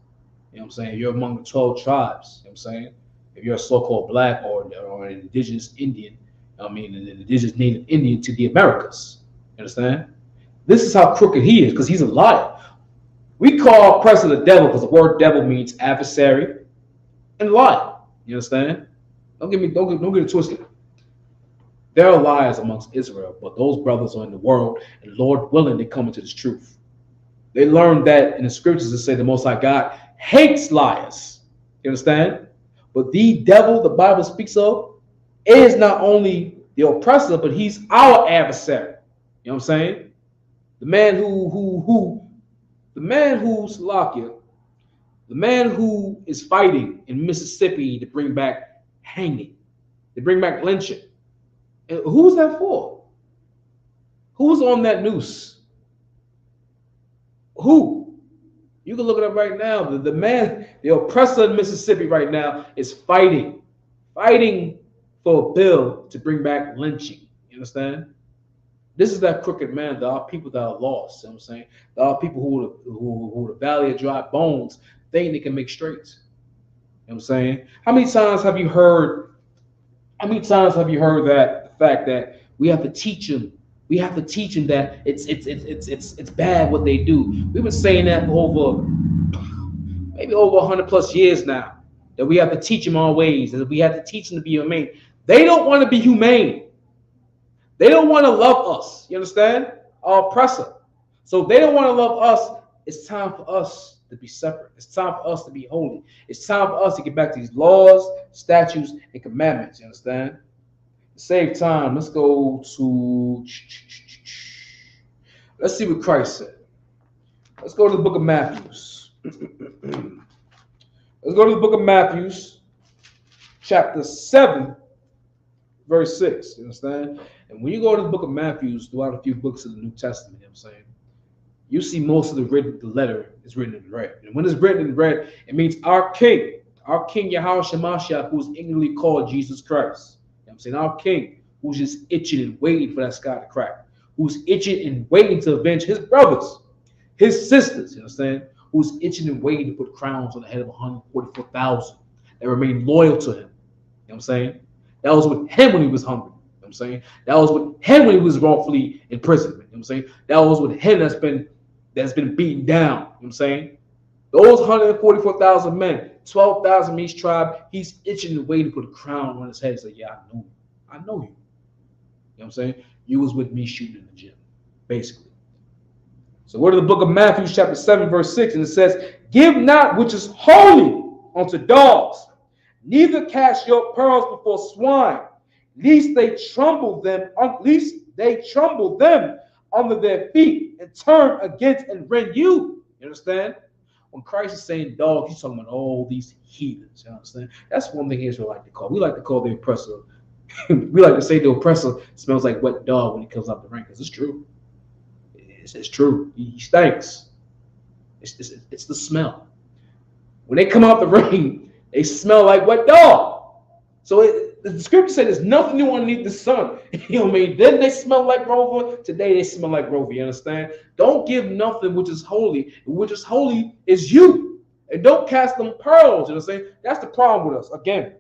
Speaker 1: you know what I'm saying? You're among the 12 tribes, you know what I'm saying? If you're a so-called black or an indigenous Indian, an indigenous Native Indian to the Americas, you understand? This is how crooked he is, because he's a liar. We call oppressor the devil because the word devil means adversary and liar. You understand? Don't get it twisted. There are liars amongst Israel, but those brothers are in the world, and Lord willing, they come into this truth. They learned that in the scriptures that say the Most High God hates liars. You understand? But the devil the Bible speaks of is not only the oppressor, but he's our adversary. You know what I'm saying? The man the man who is fighting in Mississippi to bring back hanging, to bring back lynching. And who's that for? Who's on that noose? Who? You can look it up right now. The man, the oppressor in Mississippi right now is fighting for a bill to bring back lynching. You understand? This is that crooked man. There are people that are lost. You know what I'm saying? There are people who the valley of dry bones think they can make straight. You know what I'm saying? How many times have you heard How many times have you heard that the fact that we have to teach them? We have to teach them that it's bad what they do. We've been saying that for over maybe over 100 plus years now. That we have to teach them our ways, that we have to teach them to be humane. They don't want to be humane. They don't want to love us. You understand? Our oppressor. So if they don't want to love us, it's time for us to be separate. It's time for us to be holy. It's time for us to get back to these laws, statutes, and commandments. You understand? To save time, let's go to. Let's see what Christ said. Let's go to the book of Matthews. Let's go to the book of Matthews, chapter 7, verse 6. You understand? And when you go to the book of Matthews, throughout a few books of the New Testament, you know what I'm saying? You see most of the letter is written in red. And when it's written in red, it means our King Yahweh Shemashah, who's ignorantly called Jesus Christ. You know what I'm saying? Our King, who's just itching and waiting for that sky to crack, who's itching and waiting to avenge his brothers, his sisters, you understand? Who's itching and waiting to put crowns on the head of 144,000 that remain loyal to him. You know what I'm saying? That was with him when he was hungry. You know what I'm saying? That was with him when he was wrongfully imprisoned. You know what I'm saying? That was with him that's been beaten down. You know what I'm saying? Those 144,000 men, 12,000 from each tribe, he's itching and waiting to put a crown on his head and say, yeah, I know you. I know you. You know what I'm saying? You was with me shooting in the gym, basically. So go to the book of Matthew, chapter 7, verse 6, and it says, give not which is holy unto dogs, neither cast your pearls before swine, lest they tremble them under their feet and turn against and rend you. You understand? When Christ is saying dog, he's talking about all these heathens. You understand? That's one thing Israel like to call. We like to call the oppressor. We like to say the oppressor smells like wet dog when he comes out the rain, because it's true. It's true. He stinks. It's the smell. When they come out the rain, they smell like wet dog. So the scripture said there's nothing new underneath the sun. You know what I mean? Then they smell like Rover. Today they smell like Rover. You understand? Don't give nothing which is holy. Which is holy is you. And don't cast them pearls. You know what I'm saying? That's the problem with us. Again,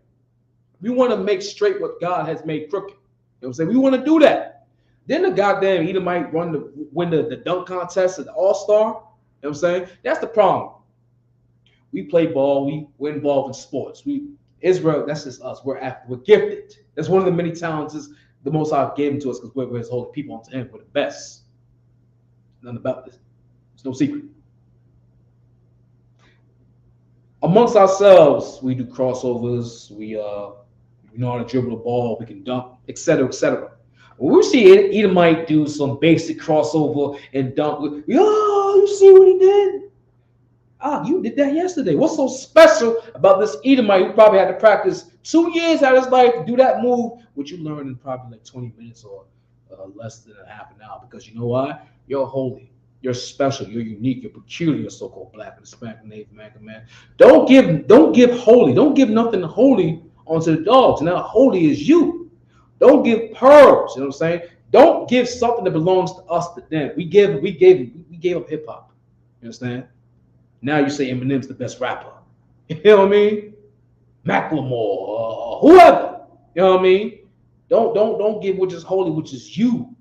Speaker 1: we want to make straight what God has made crooked. You know what I'm saying? We want to do that. Then the goddamn Edomite win the dunk contest at the All-Star. You know what I'm saying? That's the problem. We play ball. We're involved in sports. Israel, that's just us. We're gifted. That's one of the many talents the Most High gave to us, because we're his holy people unto him. We're the best. Nothing about this. It's no secret. Amongst ourselves, we do crossovers. We know how to dribble the ball. We can dunk, etc., etc. When we see Edomite do some basic crossover and dunk, you see what he did? You did that yesterday. What's so special about this Edomite who probably had to practice 2 years out of his life to do that move, which you learn in probably like 20 minutes or less than a half an hour? Because you know why? You're holy. You're special. You're unique. You're peculiar, so-called black and Hispanic, Native American man. Don't give holy. Don't give nothing holy onto the dogs. Now holy is you. Don't give pearls. You know what I'm saying? Don't give something that belongs to us to them. We gave up hip hop. You understand? Now you say Eminem's the best rapper. You know what I mean? Macklemore, whoever. You know what I mean? Don't give which is holy, which is you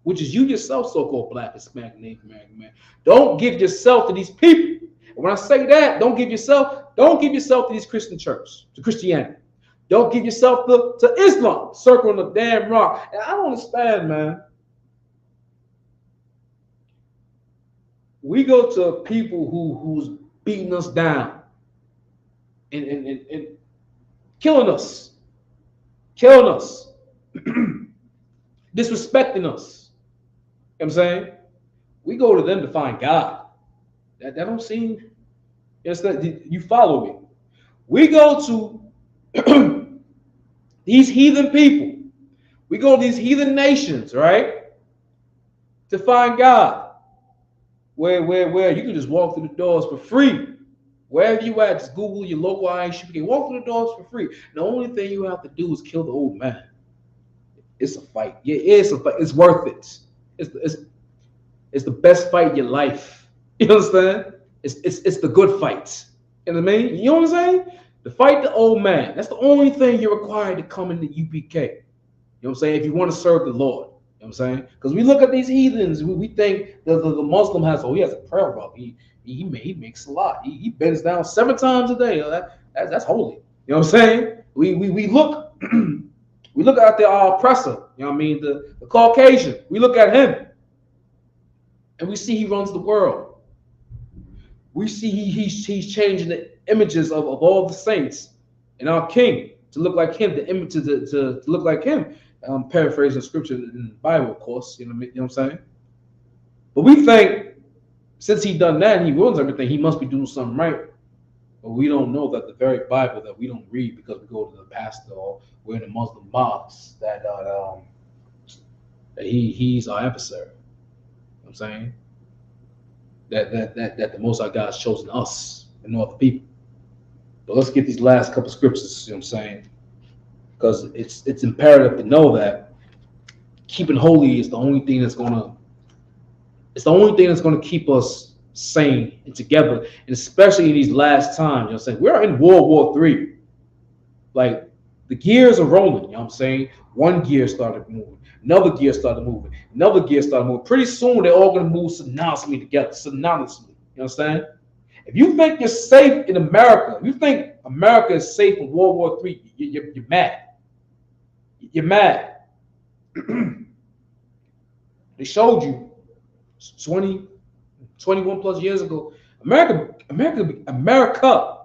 Speaker 1: yourself, so-called black, Hispanic, Native American man. Don't give yourself to these people. And when I say that, don't give yourself to these Christian churches, to Christianity. Don't give yourself to Islam, circling the damn rock. And I don't understand, man. We go to people who's beating us down and killing us, disrespecting us. You know what I'm saying? We go to them to find God. That don't seem, you follow me. We go to these heathen people. We go to these heathen nations, right? To find God. Where you can just walk through the doors for free. Wherever you at, just Google your local ISU. You can walk through the doors for free. The only thing you have to do is kill the old man. It's a fight. Yeah, it's a fight. It's worth it. It's the best fight in your life. You understand? It's the good fights. You know what I mean? You know what I'm saying? To fight the old man. That's the only thing you're required to come into UPK. You know what I'm saying? If you want to serve the Lord. You know what I'm saying? Because we look at these heathens, we think the Muslim has, he has a prayer rug. He makes a lot. He bends down 7 times a day. That's holy. You know what I'm saying? We look we look at our oppressor, you know what I mean, the Caucasian. We look at him and we see he runs the world. We see he's changing the images of all the saints and our king to look like him, the image to look like him. Paraphrasing scripture in the Bible, of course, you know what I'm saying? But we think since he done that and he ruins everything, he must be doing something right. But we don't know that the very Bible that we don't read because we go to the pastor or we're in the Muslim mosques that he's our adversary. You know what I'm saying? That the Most High God has chosen us and no other people. But let's get these last couple scriptures, you know what I'm saying? Because it's imperative to know that keeping holy is the only thing that's gonna keep us sane and together, and especially in these last times, you know what I'm saying? We're in World War III. Like the gears are rolling, you know what I'm saying? One gear started moving, another gear started moving, another gear started moving. Pretty soon they're all gonna move synonymously together, synonymously. You understand? If you think you're safe in America, if you think America is safe in World War III, you're mad. You're mad. They showed you 21 plus years ago, America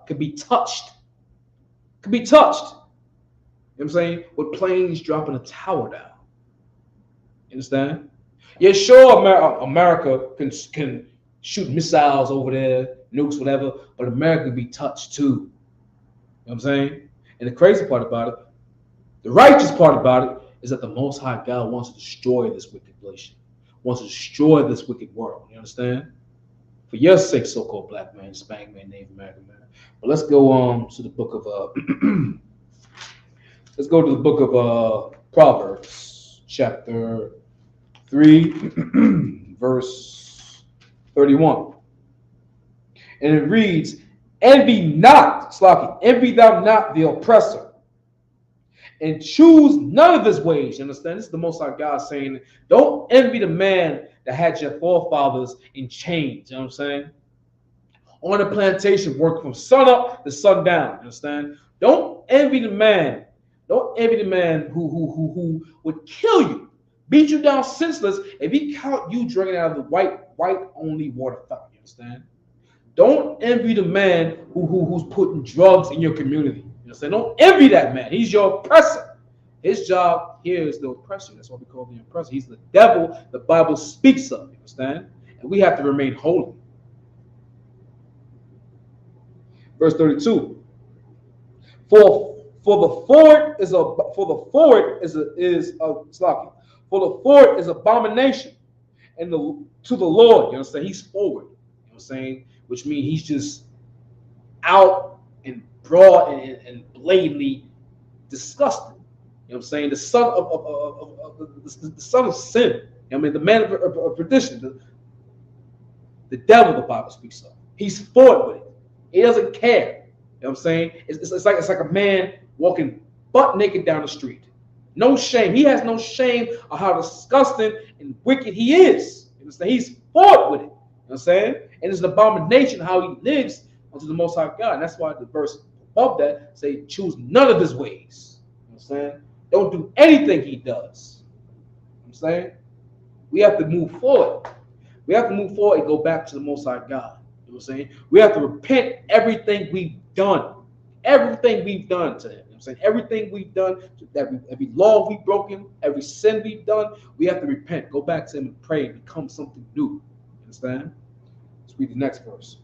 Speaker 1: could be touched. Could be touched. You know what I'm saying? With planes dropping a tower down. You understand? Yeah, sure, America can shoot missiles over there, nukes, whatever, but America can be touched too. You know what I'm saying? And the crazy part about it, the righteous part about it, is that the Most High God wants to destroy this wicked nation, wants to destroy this wicked world. You understand? For your sake, so-called black man, Hispanic man, Native American man. But let's go to the book of let's go to the book of Proverbs, chapter 3, verse 31. And it reads, envy thou not the oppressor, and choose none of his ways. You understand? This is the Most High God saying, don't envy the man that had your forefathers in chains. You know what I'm saying? On a plantation, work from sun up to sundown. You understand? Don't envy the man. Don't envy the man who would kill you, beat you down senseless if he caught you drinking out of the white only water fountain. You understand? Don't envy the man who's putting drugs in your community. You understand? Don't envy that man. He's your oppressor. His job here is the oppressor. That's what we call the oppressor. He's the devil the Bible speaks of. You understand? And we have to remain holy. Verse 32. For the forward is abomination and to the Lord. You understand? He's forward. You know what I'm saying? Which means he's just out and broad and blatantly disgusting. You know what I'm saying? The son the son of sin. You know what I mean, the man of perdition, the devil the Bible speaks of. He's forward with it. He doesn't care. You know what I'm saying? It's like a man walking butt naked down the street. No shame. He has no shame of how disgusting and wicked he is. You understand? He's forward with it. You know what I'm saying? And it's an abomination how he lives unto the Most High God. And that's why the verse above that say, choose none of his ways. You know what I'm saying? Don't do anything he does. You know what I'm saying? We have to move forward. We have to move forward and go back to the Most High God. You know what I'm saying? We have to repent everything we've done. Everything we've done to him. You know what I'm saying? Everything we've done, every law we've broken, every sin we've done, we have to repent. Go back to him and pray and become something new. You understand? Let's read the next verse.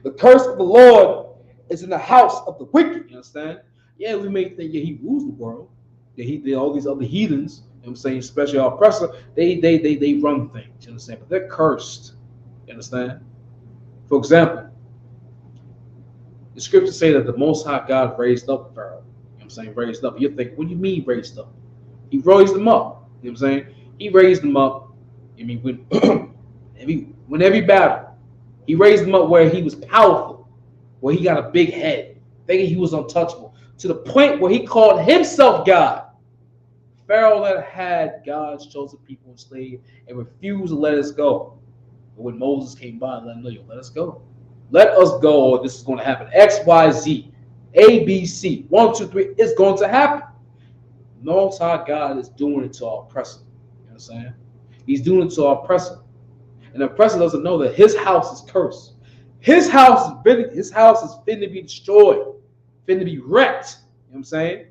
Speaker 1: The curse of the Lord is in the house of the wicked. You understand? Yeah, we may think he rules the world. That all these other heathens, you know what I'm saying, especially our oppressor, they run things. You understand? But they're cursed. You understand? For example, the scriptures say that the Most High God raised up Pharaoh. You know what I'm saying? Raised up. You think, what do you mean raised up? He raised them up. You know what I'm saying? He raised them up. I mean, when every battle, he raised them up where he was powerful. where he got a big head, thinking he was untouchable, to the point where he called himself God. Pharaoh that had God's chosen people enslaved and refused to let us go. But when Moses came by and let him know, yo, let us go. Let us go, or this is going to happen. X, Y, Z, A, B, C, 1, 2, 3, it's going to happen. Most High God is doing it to our oppressor. You know what I'm saying? He's doing it to our oppressor. And the oppressor doesn't know that his house is cursed. His house is finna be destroyed, finna be wrecked. You know what I'm saying?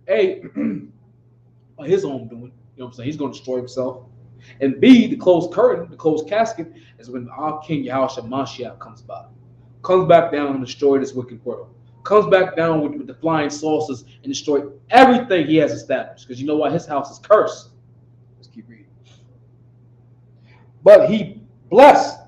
Speaker 1: A, by his own doing. You know what I'm saying? He's going to destroy himself. And B, the closed curtain, the closed casket, is when our King Yahushua Mashiach comes by. Comes back down and destroy this wicked world. Comes back down with the flying saucers and destroy everything he has established. Because you know why? His house is cursed. Let's keep reading. But he blessed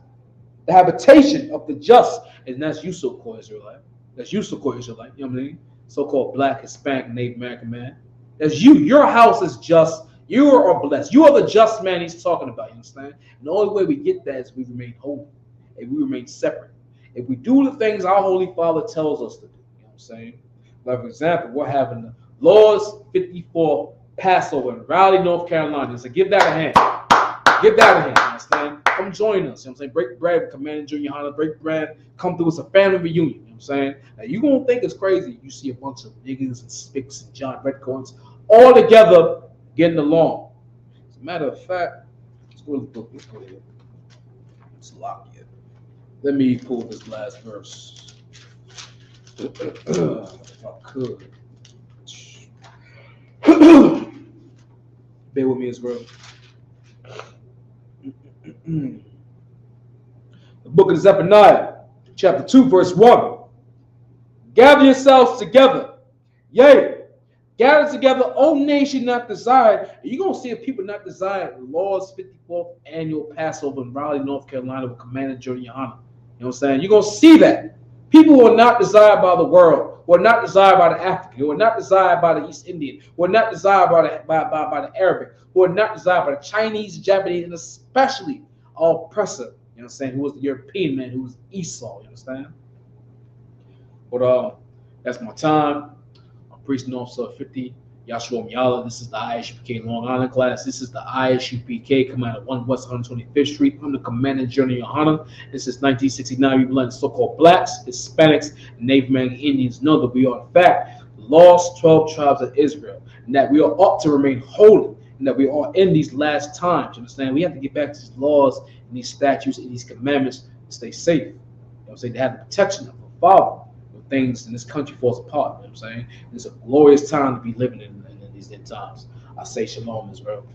Speaker 1: the habitation of the just, and that's you, so-called Israelite. That's you, so-called Israelite. You know what I mean? So-called Black, Hispanic, Native American man. That's you. Your house is just. You are blessed. You are the just man he's talking about. You understand? And the only way we get that is we remain holy. If we remain separate. If we do the things our Holy Father tells us to do. You know what I'm saying? Like, for example, we're having the Lord's 54th Passover in Raleigh, North Carolina. So give that a hand. Give that a hand. You understand? Come join us. You know what I'm saying? Break bread with Commander Junior Hunter. Break bread. Come through. It's a family reunion. You know what I'm saying? Now, you going to think it's crazy. You see a bunch of niggas and Spicks and John Redcorns all together getting along. As a matter of fact, let's go to the book. Let's go here. It's locked yet. Let me pull this last verse. If I could. Bear with me as well. The book of Zephaniah, chapter 2, verse 1. Gather yourselves together. Yea, gather together, O nation not desired. And you're going to see if people not desired the Lord's 54th annual Passover in Raleigh, North Carolina with Commander Junior Hunter. You know what I'm saying? You're going to see that. People who are not desired by the world, who are not desired by the African, who are not desired by the East Indian, who are not desired by the Arabic, who are not desired by the Chinese, Japanese, and especially our oppressor, you know what I'm saying, who was the European man, who was Esau, you understand? But that's my time. I'm Priest Officer 50, Yahshua Miala. This is the ISUPK Long Island class. This is the ISUPK Command 1 West 125th Street. I'm the Commander Journey Johanna. This is 1969. We blend so-called blacks, Hispanics, and Native American Indians know that we are, in fact, the lost 12 tribes of Israel, and that we are ought to remain holy, and that we are in these last times. You understand? We have to get back to these laws and these statutes and these commandments to stay safe. You know what I'm saying? To have the protection of the Father. Things in this country falls apart. You know what I'm saying? It's a glorious time to be living in these times. I say shalom, Israel.